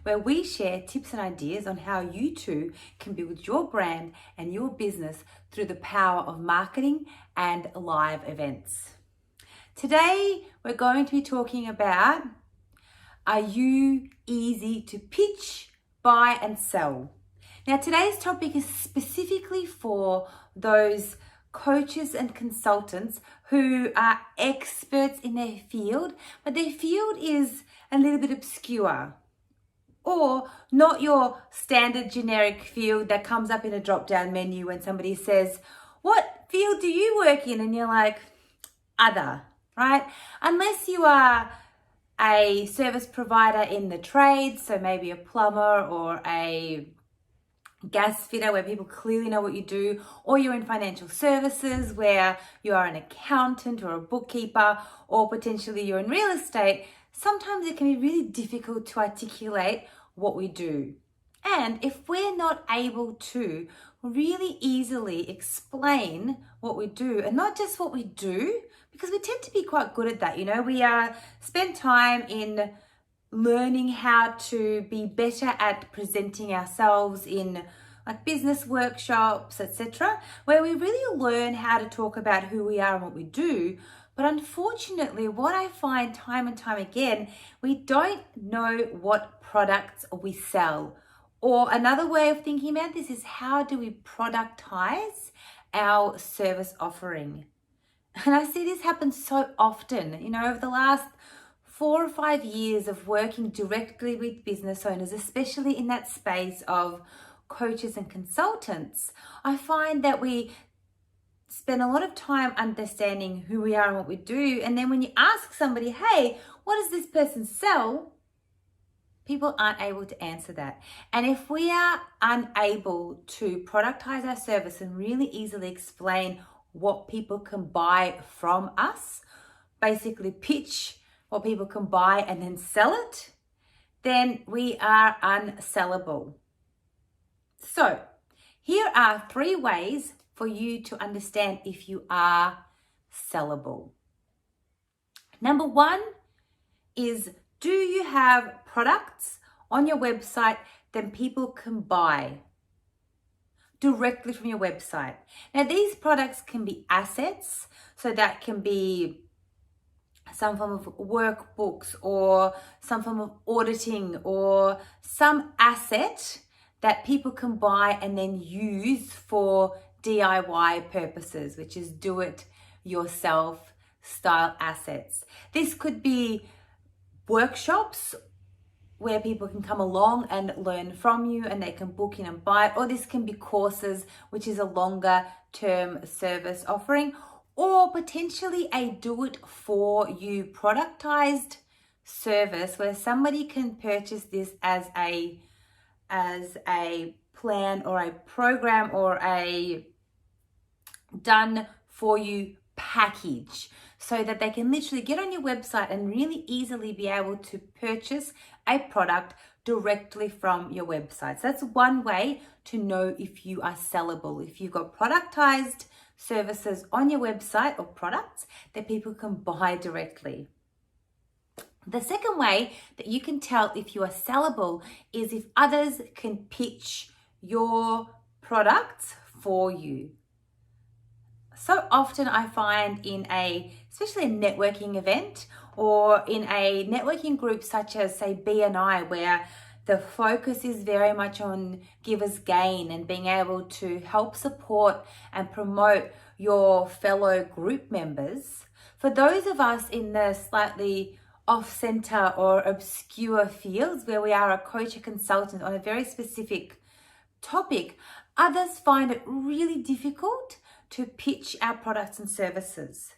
where we share tips and ideas on how you too can build your brand and your business through the power of marketing and live events. Today, we're going to be talking about, are you easy to pitch, buy and sell? Now, today's topic is specifically for those coaches and consultants who are experts in their field, but their field is a little bit obscure, or not your standard generic field that comes up in a drop-down menu when somebody says, what field do you work in? And you're like, other, right? Unless you are a service provider in the trade, so maybe a plumber or a gas fitter where people clearly know what you do, or you're in financial services where you are an accountant or a bookkeeper, or potentially you're in real estate. Sometimes it can be really difficult to articulate what we do. And if we're not able to really easily explain what we do, and not just what we do, because we tend to be quite good at that, we spend time in learning how to be better at presenting ourselves in like business workshops, etc., where we really learn how to talk about who we are and what we do. But unfortunately, what I find time and time again, we don't know what products we sell. Or another way of thinking about this is, how do we productize our service offering? And I see this happen so often, over the last 4 or 5 years of working directly with business owners, especially in that space of coaches and consultants. I find that we spend a lot of time understanding who we are and what we do. And then when you ask somebody, hey, what does this person sell? People aren't able to answer that. And if we are unable to productize our service and really easily explain what people can buy from us, basically pitch what people can buy and then sell it, then we are unsellable. So here are 3 ways for you to understand if you are sellable. Number 1 is, do you have products on your website that people can buy directly from your website? Now, these products can be assets, so that can be some form of workbooks or some form of auditing or some asset that people can buy and then use for DIY purposes, which is do it yourself style assets. This could be workshops where people can come along and learn from you and they can book in and buy it, or this can be courses, which is a longer term service offering, or potentially a do it for you productized service where somebody can purchase this as a plan or a program or a done for you package, so that they can literally get on your website and really easily be able to purchase a product directly from your website. So that's one way to know if you are sellable. If you've got productized services on your website or products that people can buy directly. The second way that you can tell if you are sellable is if others can pitch your products for you. So often I find especially a networking event or in a networking group such as, say, BNI, where the focus is very much on givers gain and being able to help support and promote your fellow group members. For those of us in the slightly off-center or obscure fields where we are a coach or consultant on a very specific topic, others find it really difficult to pitch our products and services.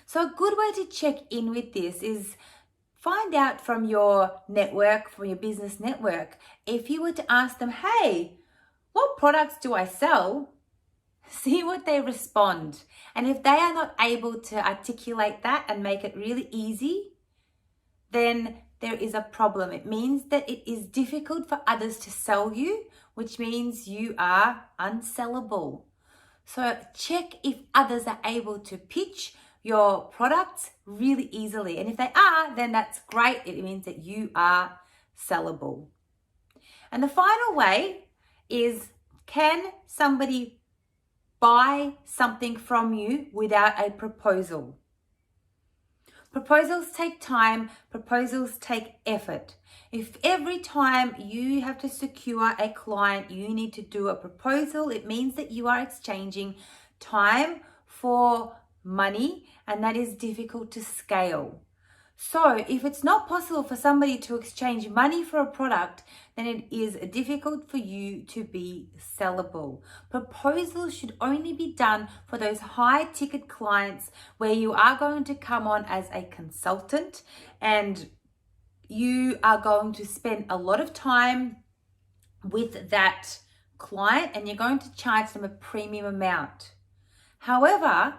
So a good way to check in with this is find out from your network, from your business network, if you were to ask them, hey, what products do I sell? See what they respond. And if they are not able to articulate that and make it really easy, then there is a problem. It means that it is difficult for others to sell you, which means you are unsellable. So check if others are able to pitch your products really easily. And if they are, then that's great. It means that you are sellable. And the final way is, can somebody buy something from you without a proposal? Proposals take time, proposals take effort. If every time you have to secure a client, you need to do a proposal, it means that you are exchanging time for money, and that is difficult to scale. So if it's not possible for somebody to exchange money for a product, then it is difficult for you to be sellable. Proposals should only be done for those high ticket clients where you are going to come on as a consultant and you are going to spend a lot of time with that client and you're going to charge them a premium amount. However,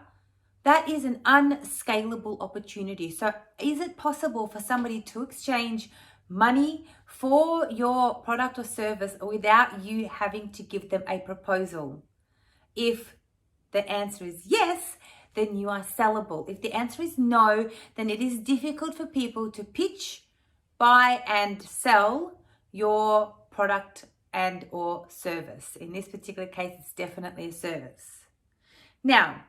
that is an unscalable opportunity. So is it possible for somebody to exchange money for your product or service without you having to give them a proposal? If the answer is yes, then you are sellable. If the answer is no, then it is difficult for people to pitch, buy, and sell your product and or service. In this particular case, it's definitely a service. Now,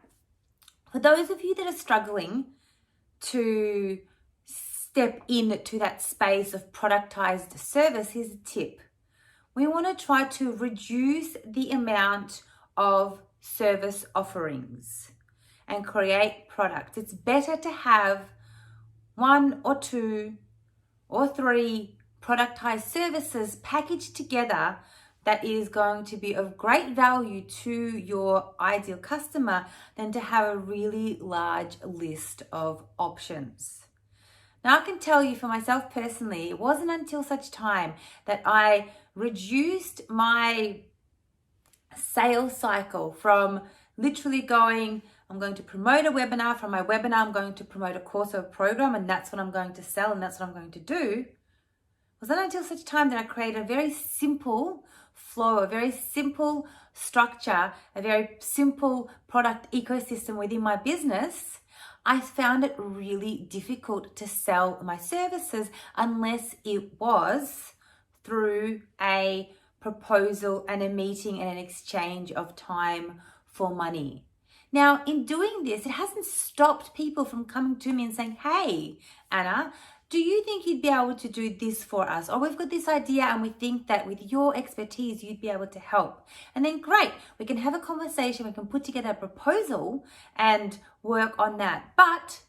for those of you that are struggling to step into that space of productized service, here's a tip. We want to try to reduce the amount of service offerings and create products. It's better to have 1 or 2 or 3 productized services packaged together that is going to be of great value to your ideal customer than to have a really large list of options. Now, I can tell you for myself personally, it wasn't until such time that I reduced my sales cycle from literally going, I'm going to promote a webinar, from my webinar I'm going to promote a course or a program, and that's what I'm going to sell and that's what I'm going to do. It wasn't until such time that I created a very simple flow, a very simple structure, a very simple product ecosystem within my business. I found it really difficult to sell my services unless it was through a proposal and a meeting and an exchange of time for money. Now, in doing this, it hasn't stopped people from coming to me and saying, hey, Anna, do you think you'd be able to do this for us? Or we've got this idea and we think that with your expertise, you'd be able to help. And then great, we can have a conversation, we can put together a proposal and work on that. But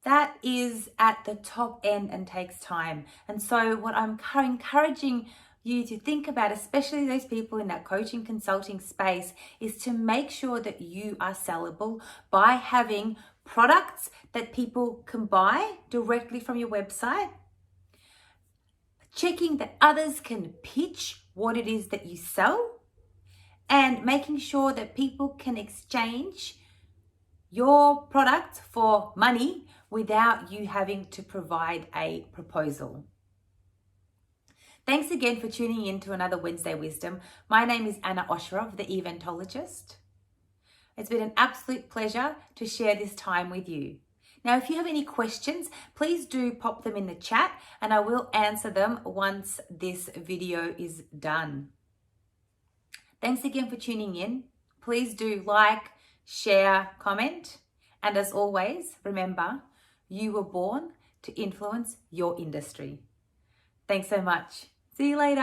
that is at the top end and takes time. And so what I'm encouraging you to think about, especially those people in that coaching consulting space, is to make sure that you are sellable by having products that people can buy directly from your website, checking that others can pitch what it is that you sell, and making sure that people can exchange your product for money without you having to provide a proposal. Thanks again for tuning in to another Wednesday Wisdom. My name is Anna Osherov, the Eventologist. It's been an absolute pleasure to share this time with you. Now, if you have any questions, please do pop them in the chat and I will answer them once this video is done. Thanks again for tuning in. Please do like, share, comment. And as always, remember, you were born to influence your industry. Thanks so much. See you later.